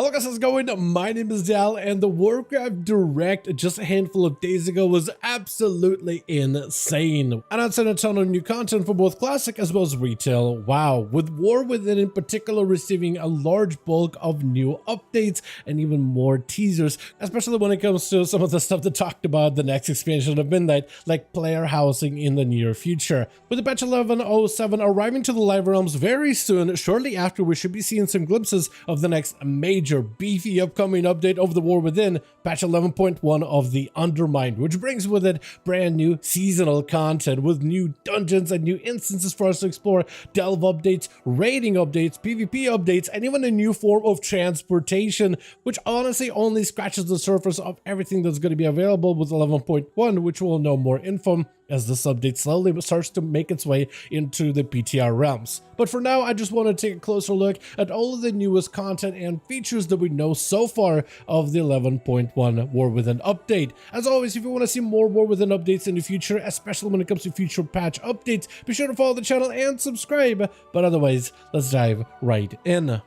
Hello guys, how's it going? My name is Dal, and the Warcraft Direct just a handful of days ago was absolutely insane. Announcing a ton of new content for both Classic as well as Retail. Wow, with War Within in particular receiving a large bulk of new updates and even more teasers, especially when it comes to some of the stuff that talked about the next expansion of Midnight, like player housing in the near future. With the patch 11.07 arriving to the live realms very soon, shortly after we should be seeing some glimpses of the next major beefy upcoming update of the War Within, patch 11.1 of the Undermined, which brings with it brand new seasonal content with new dungeons and new instances for us to explore, delve updates, raiding updates, PvP updates, and even a new form of transportation, which honestly only scratches the surface of everything that's going to be available with 11.1, which we'll know more info as this update slowly starts to make its way into the PTR realms. But for now, I just want to take a closer look at all of the newest content and features that we know so far of the 11.1 War Within update. As always, if you want to see more War Within updates in the future, especially when it comes to future patch updates, be sure to follow the channel and subscribe. But otherwise, let's dive right in.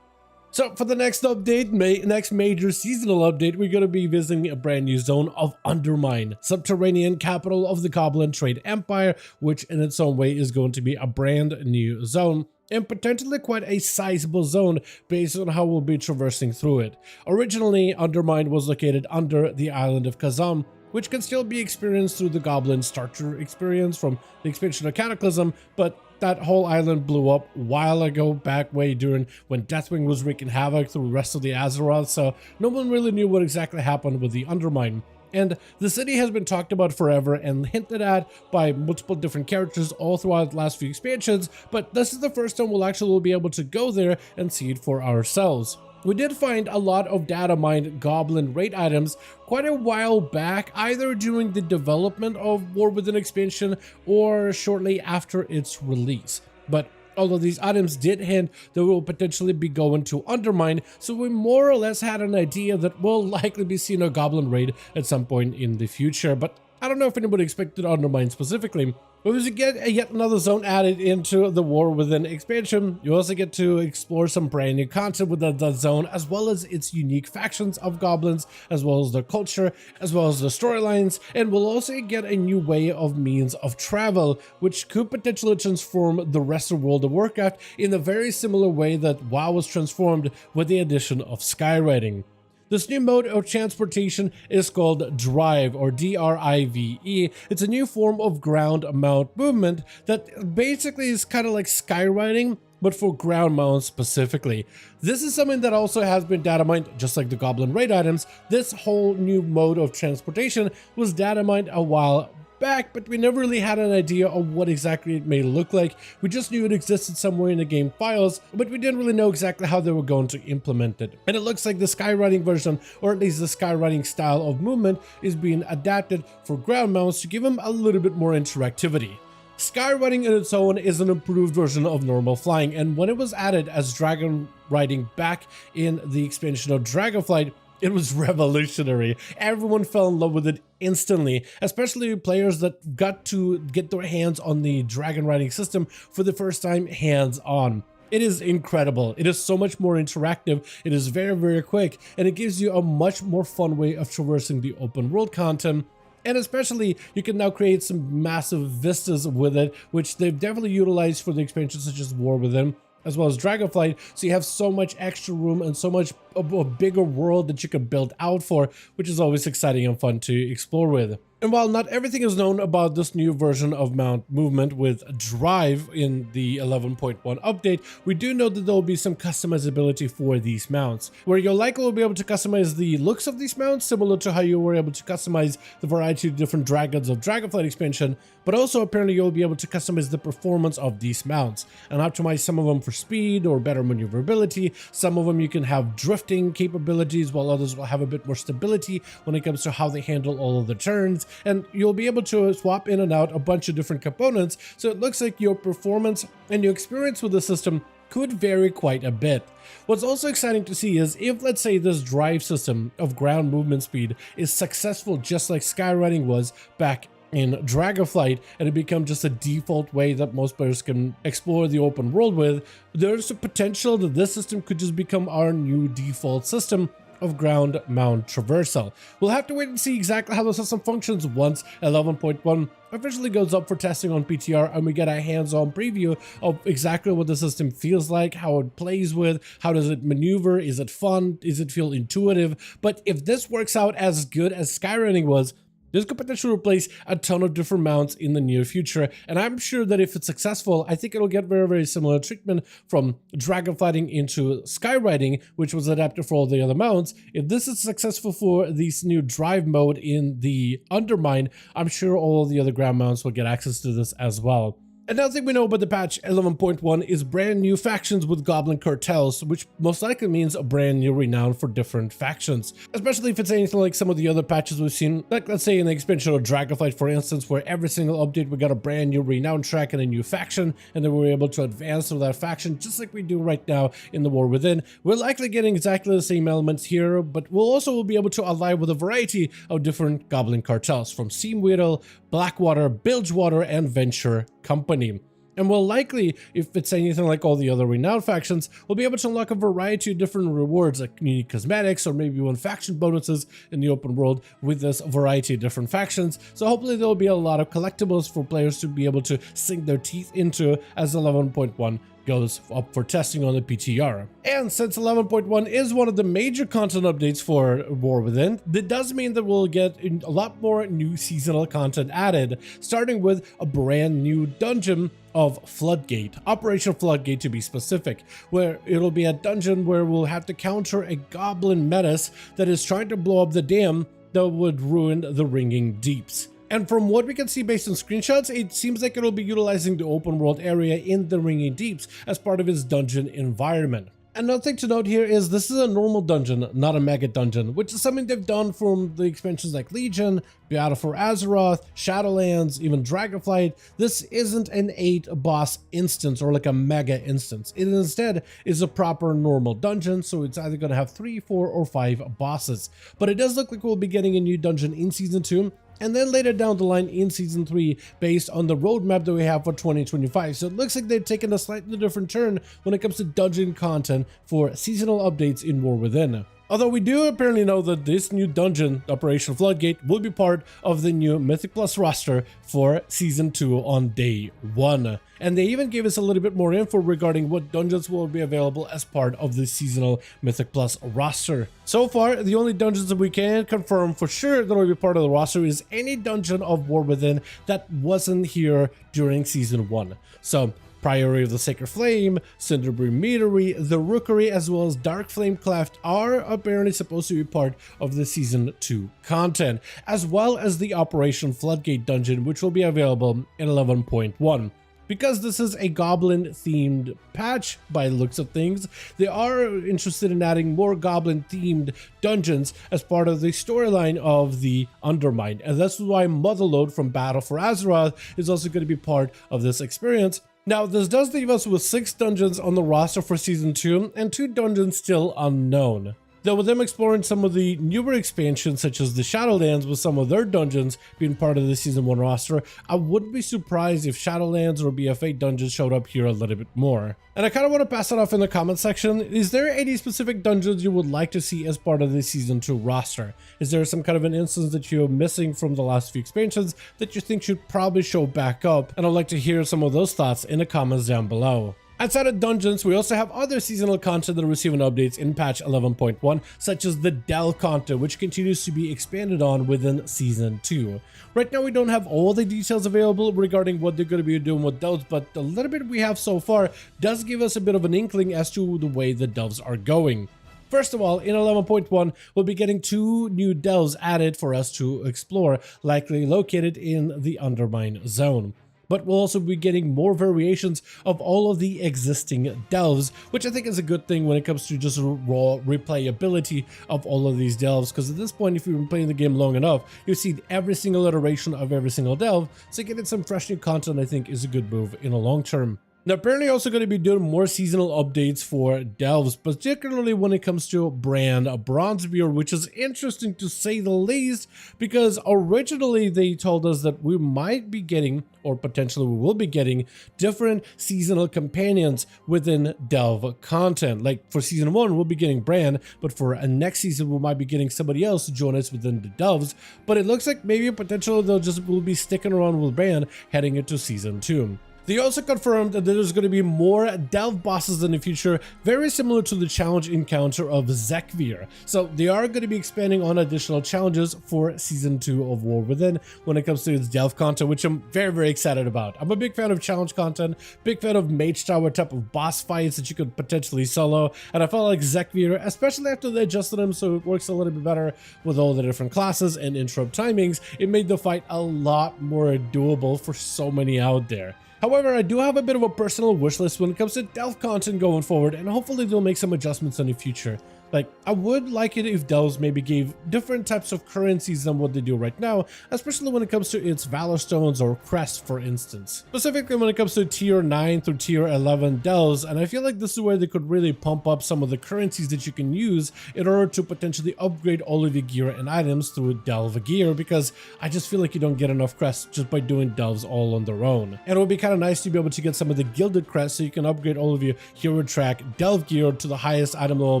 So for the next update, next major seasonal update, we're going to be visiting a brand new zone of Undermine, subterranean capital of the Goblin Trade Empire, which in its own way is going to be a brand new zone and potentially quite a sizable zone based on how we'll be traversing through it. Originally, Undermine was located under the island of Kazam, which can still be experienced through the Goblin Starter experience from the expansion of Cataclysm, but that whole island blew up a while ago, back way during when Deathwing was wreaking havoc through the rest of the Azeroth, so no one really knew what exactly happened with the Undermine. And the city has been talked about forever and hinted at by multiple different characters all throughout the last few expansions, but this is the first time we'll actually be able to go there and see it for ourselves. We did find a lot of data mined goblin raid items quite a while back, either during the development of War Within expansion or shortly after its release. But although these items did hint that we'll potentially be going to Undermine, so we more or less had an idea that we'll likely be seeing a goblin raid at some point in the future, but I don't know if anybody expected Undermine specifically. But as you get yet another zone added into the War Within expansion, you also get to explore some brand new content within that zone, as well as its unique factions of goblins, as well as their culture, as well as the storylines, and we'll also get a new way of means of travel, which could potentially transform the rest of World of Warcraft in a very similar way that WoW was transformed with the addition of skywriting. This new mode of transportation is called Drive, or D-R-I-V-E. It's a new form of ground mount movement that basically is kind of like skywriting, but for ground mounts specifically. This is something that also has been data mined, just like the Goblin Raid items. This whole new mode of transportation was data mined a while back, but we never really had an idea of what exactly it may look like. We just knew it existed somewhere in the game files, but we didn't really know exactly how they were going to implement it. And it looks like the skywriting version, or at least the skywriting style of movement, is being adapted for ground mounts to give them a little bit more interactivity. Skywriting in its own is an improved version of normal flying, and when it was added as dragon riding back in the expansion of Dragonflight, it was revolutionary. Everyone fell in love with it instantly, especially players that got to get their hands on the dragon riding system for the first time hands-on. It is incredible. It is so much more interactive. It is very, very quick, and it gives you a much more fun way of traversing the open world content. And especially, you can now create some massive vistas with it, which they've definitely utilized for the expansions such as War Within, as well as Dragonflight, so you have so much extra room and so much a bigger world that you can build out for, which is always exciting and fun to explore with. And while not everything is known about this new version of mount movement with Drive in the 11.1 update, we do know that there will be some customizability for these mounts, where you'll likely be able to customize the looks of these mounts, similar to how you were able to customize the variety of different dragons of Dragonflight expansion, but also apparently you'll be able to customize the performance of these mounts and optimize some of them for speed or better maneuverability. Some of them you can have drifting capabilities, while others will have a bit more stability when it comes to how they handle all of the turns. And you'll be able to swap in and out a bunch of different components, so it looks like your performance and your experience with the system could vary quite a bit. What's also exciting to see is if, let's say, this drive system of ground movement speed is successful just like skywriting was back in Dragonflight, and it become just a default way that most players can explore the open world with, there's a potential that this system could just become our new default system of ground mount traversal. We'll have to wait and see exactly how the system functions once 11.1 officially goes up for testing on PTR and we get a hands-on preview of exactly what the system feels like, how it plays with, how does it maneuver, is it fun, does it feel intuitive. But if this works out as good as Skyrunning was, this could potentially replace a ton of different mounts in the near future, and I'm sure that if it's successful, I think it'll get very, very similar treatment from dragonflighting into skywriting, which was adapted for all the other mounts. If this is successful for this new drive mode in the Undermine, I'm sure all the other ground mounts will get access to this as well. Another thing we know about the patch 11.1 is brand new factions with goblin cartels, which most likely means a brand new renown for different factions, especially if it's anything like some of the other patches we've seen, like let's say in the expansion of Dragonflight, for instance, where every single update we got a brand new renown track and a new faction, and then we were able to advance through that faction just like we do right now in the War Within. We're likely getting exactly the same elements here, but we'll also be able to ally with a variety of different goblin cartels, from Seamweedle, Blackwater, Bilgewater, and Venture Company. And we'll likely, if it's anything like all the other renowned factions, we'll be able to unlock a variety of different rewards like community cosmetics or maybe even faction bonuses in the open world with this variety of different factions. So hopefully there'll be a lot of collectibles for players to be able to sink their teeth into as 11.1 goes up for testing on the PTR. And since 11.1 is one of the major content updates for War Within, that does mean that we'll get a lot more new seasonal content added, starting with a brand new dungeon of Floodgate, Operation Floodgate to be specific, where it'll be a dungeon where we'll have to counter a goblin menace that is trying to blow up the dam that would ruin the Ringing Deeps. And from what we can see based on screenshots, it seems like it'll be utilizing the open world area in the Ringing Deeps as part of its dungeon environment. Another thing to note here is this is a normal dungeon, not a mega dungeon, which is something they've done from the expansions like Legion, Battle for Azeroth, Shadowlands, even Dragonflight. This isn't an 8 boss instance or like a mega instance. It instead is a proper normal dungeon, so it's either going to have 3, 4, or 5 bosses. But it does look like we'll be getting a new dungeon in Season 2, and then later down the line in Season 3 based on the roadmap that we have for 2025. So it looks like they've taken a slightly different turn when it comes to dungeon content for seasonal updates in War Within. Although we do apparently know that this new dungeon, Operation Floodgate, will be part of the new Mythic Plus roster for Season 2 on day 1. And they even gave us a little bit more info regarding what dungeons will be available as part of the seasonal Mythic Plus roster. So far, the only dungeons that we can confirm for sure that will be part of the roster is any dungeon of War Within that wasn't here during Season 1. So Priory of the Sacred Flame, Cinderbrew Meadery, the Rookery, as well as Dark Flame Cleft are apparently supposed to be part of the Season 2 content, as well as the Operation Floodgate dungeon, which will be available in 11.1. Because this is a goblin-themed patch by the looks of things, they are interested in adding more goblin-themed dungeons as part of the storyline of the Undermine, and that's why Motherlode from Battle for Azeroth is also going to be part of this experience. Now, this does leave us with 6 dungeons on the roster for Season 2 and 2 dungeons still unknown. Though with them exploring some of the newer expansions such as the Shadowlands with some of their dungeons being part of the Season 1 roster, I wouldn't be surprised if Shadowlands or BF8 dungeons showed up here a little bit more. And I kind of want to pass it off in the comment section. Is there any specific dungeons you would like to see as part of the Season 2 roster? Is there some kind of an instance that you're missing from the last few expansions that you think should probably show back up? And I'd like to hear some of those thoughts in the comments down below. Outside of dungeons, we also have other seasonal content that are receiving updates in patch 11.1, such as the Del content, which continues to be expanded on within Season 2. Right now, we don't have all the details available regarding what they're going to be doing with delves, but the little bit we have so far does give us a bit of an inkling as to the way the delves are going. First of all, in 11.1, we'll be getting 2 new delves added for us to explore, likely located in the Undermine zone. But we'll also be getting more variations of all of the existing delves, which I think is a good thing when it comes to just raw replayability of all of these delves, because at this point, if you've been playing the game long enough, you've seen every single iteration of every single delve, so getting some fresh new content I think is a good move in the long term. They're apparently also going to be doing more seasonal updates for delves, particularly when it comes to brand Bronzebeard, which is interesting to say the least, because originally they told us that we might be getting, or potentially we will be getting, different seasonal companions within delve content. Like for season 1, we'll be getting Bran, but for a next season, we might be getting somebody else to join us within the delves. But it looks like maybe potentially they'll just will be sticking around with Bran heading into season 2. They also confirmed that there's going to be more delve bosses in the future, very similar to the challenge encounter of Zekvir. So they are going to be expanding on additional challenges for season 2 of War Within when it comes to its delve content, which I'm very, very excited about. I'm a big fan of challenge content, big fan of Mage Tower type of boss fights that you could potentially solo, and I felt like Zekvir, especially after they adjusted him so it works a little bit better with all the different classes and interrupt timings, it made the fight a lot more doable for so many out there. However, I do have a bit of a personal wish list when it comes to delve content going forward, and hopefully they'll make some adjustments in the future. Like, I would like it if delves maybe gave different types of currencies than what they do right now, especially when it comes to its Valor Stones or Crests, for instance. Specifically when it comes to tier 9 through tier 11 delves, and I feel like this is where they could really pump up some of the currencies that you can use in order to potentially upgrade all of your gear and items through delve gear, because I just feel like you don't get enough crests just by doing delves all on their own. And it would be kind of nice to be able to get some of the gilded crests so you can upgrade all of your hero track delve gear to the highest item level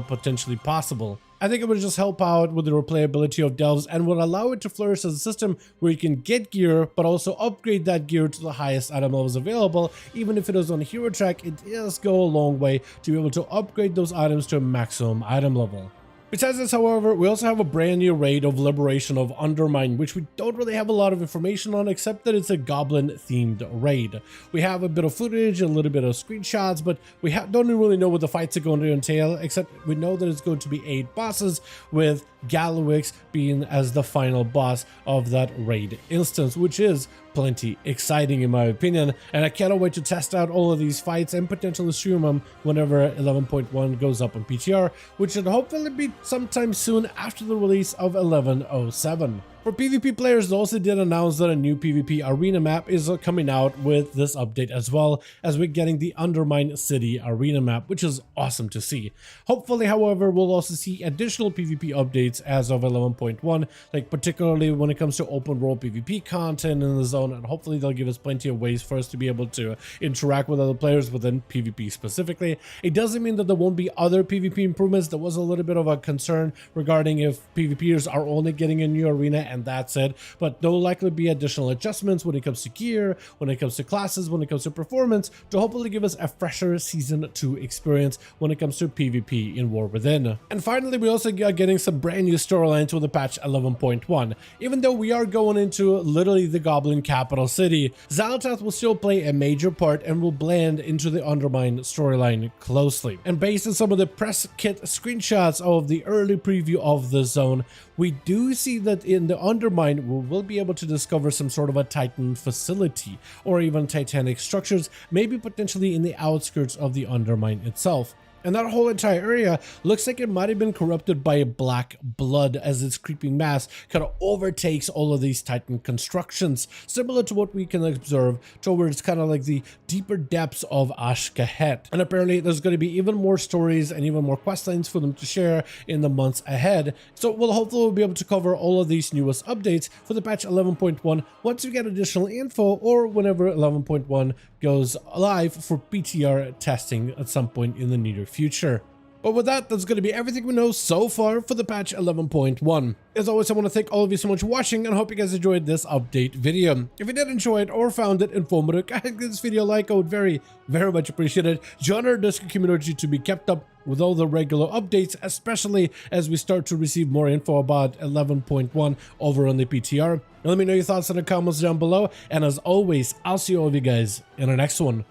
potentially possible. I think it would just help out with the replayability of delves and would allow it to flourish as a system where you can get gear but also upgrade that gear to the highest item levels available. Even if it is on hero track, it does go a long way to be able to upgrade those items to a maximum item level. Besides this, however, we also have a brand new raid of Liberation of Undermine, which we don't really have a lot of information on, except that it's a goblin-themed raid. We have a bit of footage, a little bit of screenshots, but we don't really know what the fights are going to entail, except we know that it's going to be 8 bosses, with Galwix being as the final boss of that raid instance, which is plenty exciting in my opinion, and I cannot wait to test out all of these fights and potentially stream them whenever 11.1 goes up on PTR, which should hopefully be sometime soon after the release of 11.07. For PvP players, they also did announce that a new PvP arena map is coming out with this update, as well as we're getting the Undermine City arena map, which is awesome to see. Hopefully, however, we'll also see additional PvP updates as of 11.1, like particularly when it comes to open world PvP content in the zone, and hopefully they'll give us plenty of ways for us to be able to interact with other players within PvP specifically. It doesn't mean that there won't be other PvP improvements. There was a little bit of a concern regarding if PvPers are only getting a new arena and that's it, but there will likely be additional adjustments when it comes to gear, when it comes to classes, when it comes to performance, to hopefully give us a fresher season 2 experience when it comes to PvP in War Within. And finally, we also are getting some brand new storylines with the patch 11.1. Even though we are going into literally the Goblin capital city, Xal'atath will still play a major part and will blend into the Undermine storyline closely. And based on some of the press kit screenshots of the early preview of the zone, we do see that in the Undermine, we will be able to discover some sort of a Titan facility, or even Titanic structures, maybe potentially in the outskirts of the Undermine itself. And that whole entire area looks like it might have been corrupted by black blood, as its creeping mass kind of overtakes all of these Titan constructions, similar to what we can observe towards kind of like the deeper depths of Ashkahet. And apparently there's going to be even more stories and even more questlines for them to share in the months ahead. So we'll hopefully be able to cover all of these newest updates for the patch 11.1 once we get additional info, or whenever 11.1 goes live for PTR testing at some point in the near future. But with that, that's going to be everything we know so far for the patch 11.1. As always, I want to thank all of you so much for watching, and hope you guys enjoyed this update video. If you did enjoy it or found it informative, give this video a like. I would very much appreciate it. Join our Discord community to be kept up with all the regular updates, especially as we start to receive more info about 11.1 over on the PTR. Let me know your thoughts in the comments down below, and as always, I'll see all of you guys in the next one.